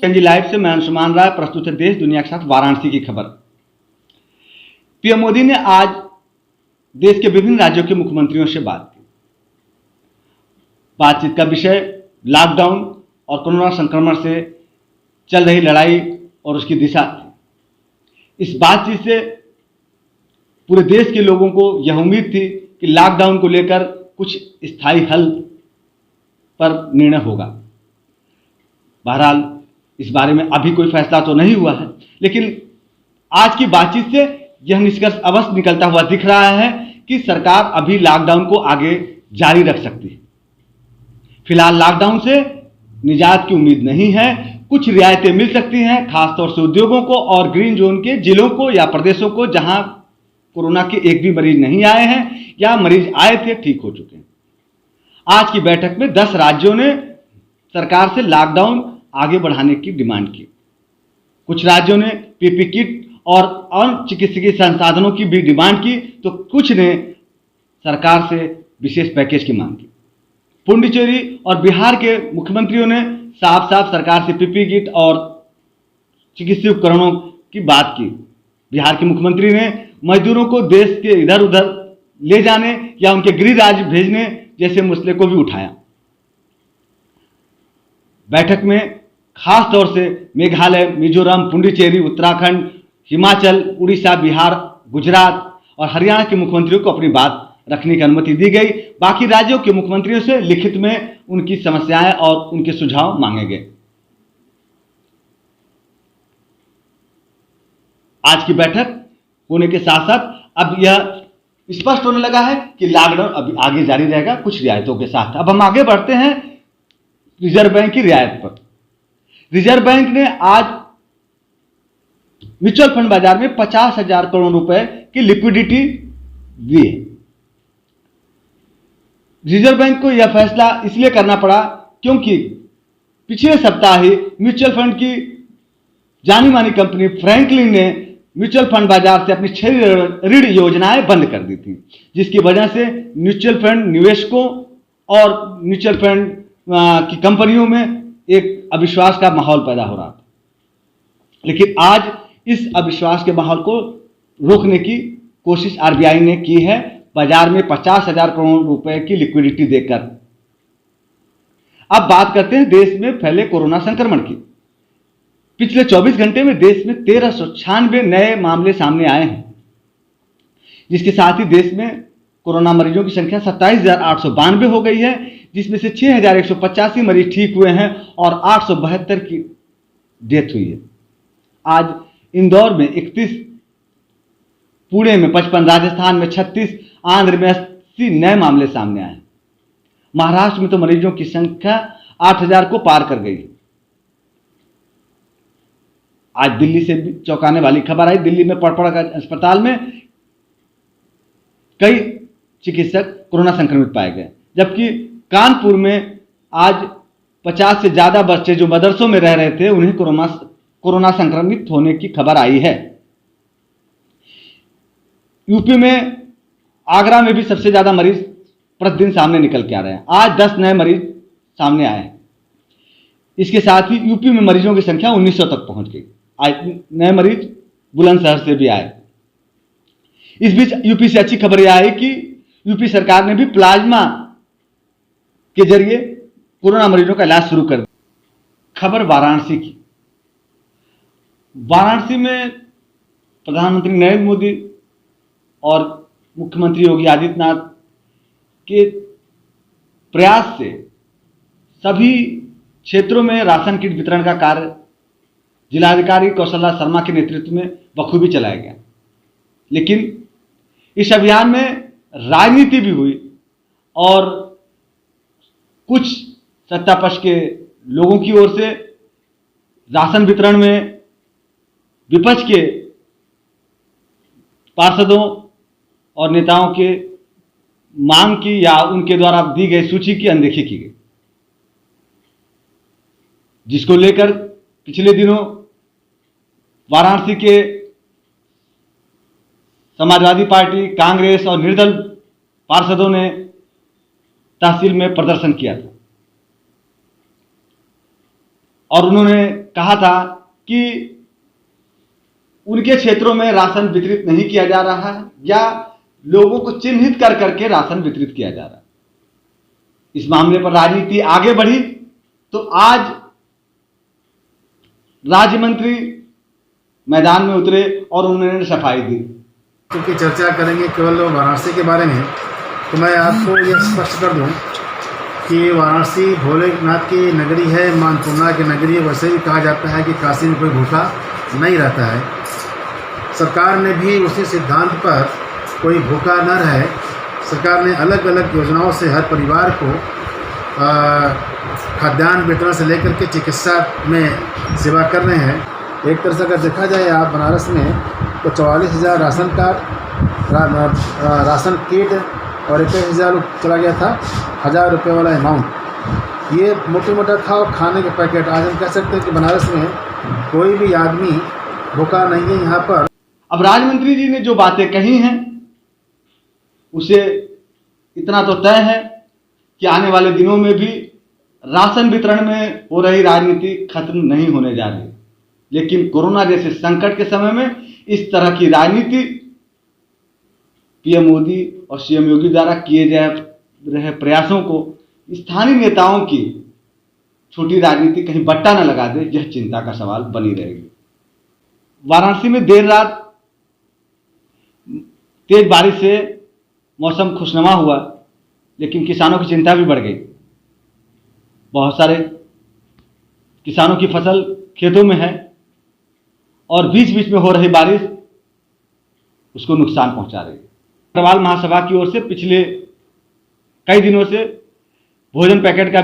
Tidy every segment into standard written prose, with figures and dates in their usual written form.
NG live से मैं अंशुमान राय, प्रस्तुत है देश दुनिया के साथ वाराणसी की खबर। पीएम मोदी ने आज देश के विभिन्न राज्यों के मुख्यमंत्रियों से बात की। बातचीत का विषय लॉकडाउन और कोरोना संक्रमण से चल रही लड़ाई और उसकी दिशा थी। इस बातचीत से पूरे देश के लोगों को यह उम्मीद थी कि लॉकडाउन को लेकर कुछ स्थायी हल पर निर्णय होगा। बहरहाल इस बारे में अभी कोई फैसला तो नहीं हुआ है, लेकिन आज की बातचीत से यह निष्कर्ष अवश्य निकलता हुआ दिख रहा है कि सरकार अभी लॉकडाउन को आगे जारी रख सकती है। फिलहाल लॉकडाउन से निजात की उम्मीद नहीं है। कुछ रियायतें मिल सकती हैं, खासतौर से उद्योगों को और ग्रीन जोन के जिलों को या प्रदेशों को जहां कोरोना के एक भी मरीज नहीं आए हैं या मरीज आए थे ठीक हो चुके हैं। आज की बैठक में 10 राज्यों ने सरकार से लॉकडाउन आगे बढ़ाने की डिमांड की। कुछ राज्यों ने पीपी किट और अन्य चिकित्सकीय संसाधनों की भी डिमांड की, तो कुछ ने सरकार से विशेष पैकेज की मांग की। पुडुचेरी और बिहार के मुख्यमंत्रियों ने साफ साफ सरकार से पीपी किट और चिकित्सीय उपकरणों की बात की। बिहार के मुख्यमंत्री ने मजदूरों को देश के इधर उधर ले जाने या उनके गृह राज्य भेजने जैसे मसले को भी उठाया। बैठक में खास तौर से मेघालय, मिजोरम, पुडुचेरी, उत्तराखंड, हिमाचल, उड़ीसा, बिहार, गुजरात और हरियाणा के मुख्यमंत्रियों को अपनी बात रखने की अनुमति दी गई। बाकी राज्यों के मुख्यमंत्रियों से लिखित में उनकी समस्याएं और उनके सुझाव मांगे गए। आज की बैठक होने के साथ साथ अब यह स्पष्ट होने लगा है कि लॉकडाउन अभी आगे जारी रहेगा कुछ रियायतों के साथ। अब हम आगे बढ़ते हैं रिजर्व बैंक की रियायत पर। रिजर्व बैंक ने आज म्यूचुअल फंड बाजार में 50,000 करोड़ रुपए की लिक्विडिटी दी है। रिजर्व बैंक को यह फैसला इसलिए करना पड़ा क्योंकि पिछले सप्ताह ही म्यूचुअल फंड की जानी मानी कंपनी फ्रैंकलिन ने म्यूचुअल फंड बाजार से अपनी 6 ऋण योजनाएं बंद कर दी थी, जिसकी वजह से म्यूचुअल फंड निवेशकों और म्यूचुअल फंड की कंपनियों में एक अविश्वास का माहौल पैदा हो रहा था। लेकिन आज इस अविश्वास के माहौल को रोकने की कोशिश आरबीआई ने की है, बाजार में 50,000 करोड़ रुपए की लिक्विडिटी देकर। अब बात करते हैं देश में फैले कोरोना संक्रमण की। पिछले 24 घंटे में देश में 1396 नए मामले सामने आए हैं, जिसके साथ ही देश में कोरोना मरीजों की संख्या 27,892 हो गई है, जिसमें से 6,185 मरीज ठीक हुए हैं और 872 की डेथ हुई है। आज इंदौर में 31, पुणे में 55, राजस्थान में 36, आंध्र में 80 नए मामले सामने आए। महाराष्ट्र में तो मरीजों की संख्या 8,000 को पार कर गई। आज दिल्ली से भी चौंकाने वाली खबर आई। दिल्ली में पड़पड़ अस्पताल में कई चिकित्सक कोरोना संक्रमित पाए गए, जबकि कानपुर में आज 50 से ज्यादा बच्चे जो मदरसों में रह रहे थे उन्हें कोरोना संक्रमित होने की खबर आई है। यूपी में आगरा में भी सबसे ज्यादा मरीज प्रतिदिन सामने निकल के आ रहे हैं। आज 10 नए मरीज सामने आए हैं। इसके साथ ही यूपी में मरीजों की संख्या 1900 तक पहुंच गई। आज नए मरीज बुलंदशहर से भी आए। इस बीच यूपी से अच्छी खबर यह आई कि यूपी सरकार ने भी प्लाज्मा के जरिए कोरोना मरीजों का इलाज शुरू कर दिया। खबर वाराणसी की। वाराणसी में प्रधानमंत्री नरेंद्र मोदी और मुख्यमंत्री योगी आदित्यनाथ के प्रयास से सभी क्षेत्रों में राशन किट वितरण का कार्य जिलाधिकारी कौशल्या शर्मा के नेतृत्व में बखूबी चलाया गया। लेकिन इस अभियान में राजनीति भी हुई और कुछ सत्तापक्ष के लोगों की ओर से राशन वितरण में विपक्ष के पार्षदों और नेताओं के मांग की या उनके द्वारा दी गई सूची की अनदेखी की गई, जिसको लेकर पिछले दिनों वाराणसी के समाजवादी पार्टी, कांग्रेस और निर्दल पार्षदों ने तहसील में प्रदर्शन किया था और उन्होंने कहा था कि उनके क्षेत्रों में राशन वितरित नहीं किया जा रहा है या लोगों को चिन्हित कर करके राशन वितरित किया जा रहा है। इस मामले पर राजनीति आगे बढ़ी तो आज राज्य मंत्री मैदान में उतरे और उन्होंने सफाई दी। क्योंकि चर्चा करेंगे केवल वाराणसी के बारे में, तो मैं आपको यह स्पष्ट कर दूं कि वाराणसी भोलेनाथ की नगरी है, मां अन्नपूर्णा की नगरी है। वैसे भी कहा जाता है कि काशी में कोई भूखा नहीं रहता है। सरकार ने भी उसी सिद्धांत पर कोई भूखा न रहे, सरकार ने अलग अलग योजनाओं से हर परिवार को खाद्यान्न वितरण से लेकर के चिकित्सा में सेवा कर रहे हैं। एक तरह से अगर देखा जाए आप बनारस में तो 44,000 राशन कार्ड, राशन किट और 21,000 चला गया था 1,000 रुपये वाला अमाउंट। ये मोटे मोटा खाने के पैकेट। आज हम कह सकते हैं कि बनारस में कोई भी आदमी भूखा नहीं है यहाँ पर। अब राज्य मंत्री जी ने जो बातें कही हैं उसे इतना तो तय है कि आने वाले दिनों में भी राशन वितरण में हो रही राजनीति खत्म नहीं होने जा रही। लेकिन कोरोना जैसे संकट के समय में इस तरह की राजनीति पीएम मोदी और सीएम योगी द्वारा किए जा रहे प्रयासों को स्थानीय नेताओं की छोटी राजनीति कहीं बट्टा न लगा दे, यह चिंता का सवाल बनी रहेगी। वाराणसी में देर रात तेज बारिश से मौसम खुशनुमा हुआ, लेकिन किसानों की चिंता भी बढ़ गई। बहुत सारे किसानों की फसल खेतों में है और बीच बीच में हो रही बारिश उसको नुकसान पहुंचा रही है। अग्रवाल महासभा की ओर से पिछले कई दिनों से भोजन पैकेट का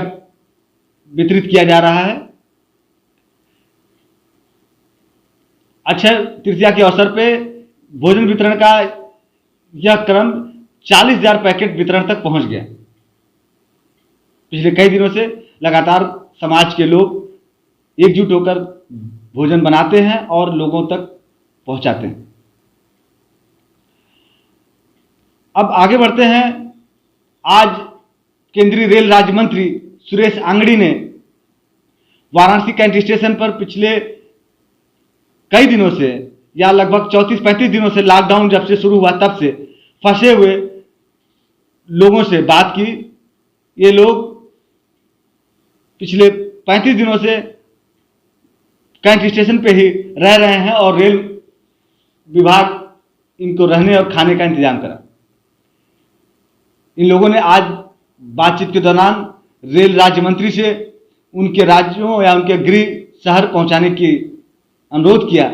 वितरित किया जा रहा है। अक्षय तृतीया के अवसर पे भोजन वितरण का यह क्रम 40,000 पैकेट वितरण तक पहुंच गया। पिछले कई दिनों से लगातार समाज के लोग एकजुट होकर भोजन बनाते हैं और लोगों तक पहुंचाते हैं। अब आगे बढ़ते हैं। आज केंद्रीय रेल राज्य मंत्री सुरेश अंगड़ी ने वाराणसी कैंट स्टेशन पर पिछले कई दिनों से या लगभग 34-35 दिनों से लॉकडाउन जब से शुरू हुआ तब से फंसे हुए लोगों से बात की। ये लोग पिछले 35 दिनों से कैंट स्टेशन पे ही रह रहे हैं और रेल विभाग इनको रहने और खाने का इंतजाम करा। इन लोगों ने आज बातचीत के दौरान रेल राज्य मंत्री से उनके राज्यों या उनके गृह शहर पहुंचाने की अनुरोध किया,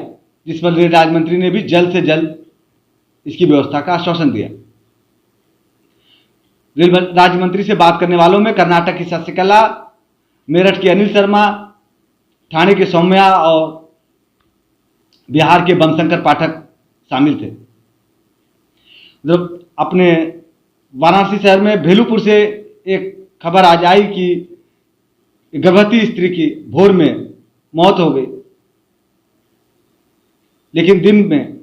जिस पर रेल राज्य मंत्री ने भी जल्द से जल्द इसकी व्यवस्था का आश्वासन दिया। रेल राज्य मंत्री से बात करने वालों में कर्नाटक की शशिकला, मेरठ के अनिल शर्मा, ठाणे के सौम्या और बिहार के बमशंकर पाठक शामिल थे। जब अपने वाराणसी शहर में भेलूपुर से एक खबर आज आई कि गर्भवती स्त्री की भोर में मौत हो गई, लेकिन दिन में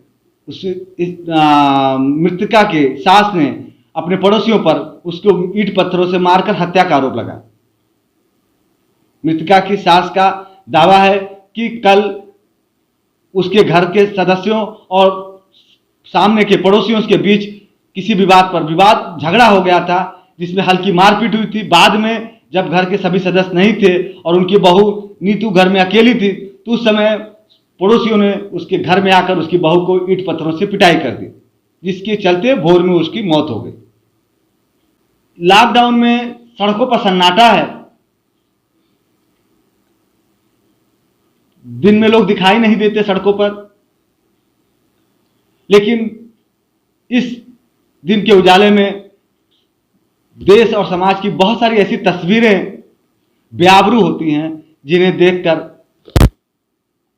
उस मृतका के सास ने अपने पड़ोसियों पर उसको ईंट पत्थरों से मारकर हत्या का आरोप लगा। मृतका की सास का दावा है कि कल उसके घर के सदस्यों और सामने के पड़ोसियों के बीच किसी विवाद झगड़ा हो गया था, जिसमें हल्की मारपीट हुई थी। बाद में जब घर के सभी सदस्य नहीं थे और उनकी बहू नीतू घर में अकेली थी, तो उस समय पड़ोसियों ने उसके घर में आकर उसकी बहू को ईंट पत्थरों से पिटाई कर दी, जिसके चलते भोर में उसकी मौत हो गई। लॉकडाउन में सड़कों पर सन्नाटा है। दिन में लोग दिखाई नहीं देते सड़कों पर, लेकिन इस दिन के उजाले में देश और समाज की बहुत सारी ऐसी तस्वीरें बेआबरू होती हैं जिन्हें देखकर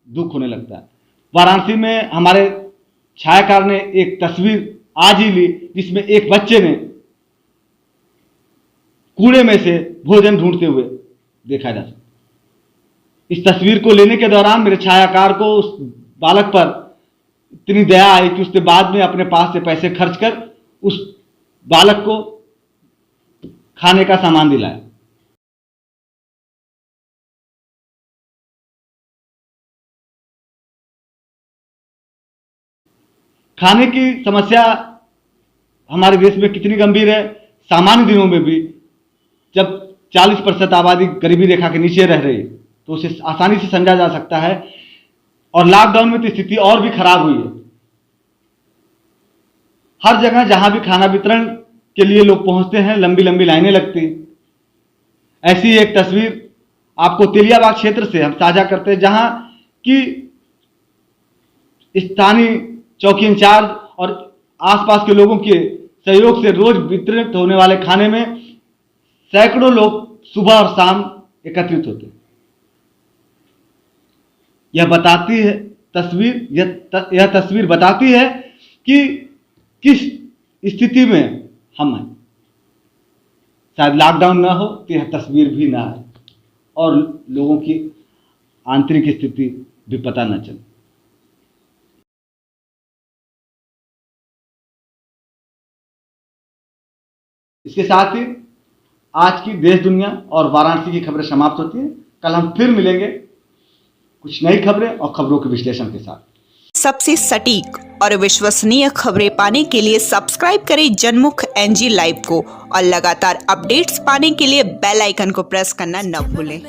दुख होने लगता है। वाराणसी में हमारे छायाकार ने एक तस्वीर आज ही ली, जिसमें एक बच्चे ने कूड़े में से भोजन ढूंढते हुए देखा जा सकता। इस तस्वीर को लेने के दौरान मेरे छायाकार को उस बालक पर इतनी दया आई कि उसने बाद में अपने पास से पैसे खर्च कर उस बालक को खाने का सामान दिलाया। खाने की समस्या हमारे देश में कितनी गंभीर है। सामान्य दिनों में भी जब 40% आबादी गरीबी रेखा के नीचे रह रही है तो उसे आसानी से समझा जा सकता है। और लॉकडाउन में तो स्थिति और भी खराब हुई है। हर जगह जहां भी खाना वितरण के लिए लोग पहुंचते हैं, लंबी लंबी लाइनें लगती हैं। ऐसी एक तस्वीर आपको तेलियाबाग क्षेत्र से हम साझा करते हैं, जहां की स्थानीय चौकी इंचार्ज और आसपास के लोगों के सहयोग से रोज वितरित होने वाले खाने में सैकड़ों लोग सुबह और शाम एकत्रित होते हैं। यह तस्वीर बताती है कि किस स्थिति में हम हैं। शायद लॉकडाउन ना हो तो यह तस्वीर भी ना आए और लोगों की आंतरिक स्थिति भी पता न चले। इसके साथ ही आज की देश दुनिया और वाराणसी की खबरें समाप्त होती हैं। कल हम फिर मिलेंगे कुछ नई खबरें और खबरों के विश्लेषण के साथ। सबसे सटीक और विश्वसनीय खबरें पाने के लिए सब्सक्राइब करें जनमुख NG लाइव को और लगातार अपडेट्स पाने के लिए बेल आइकन को प्रेस करना न भूलें।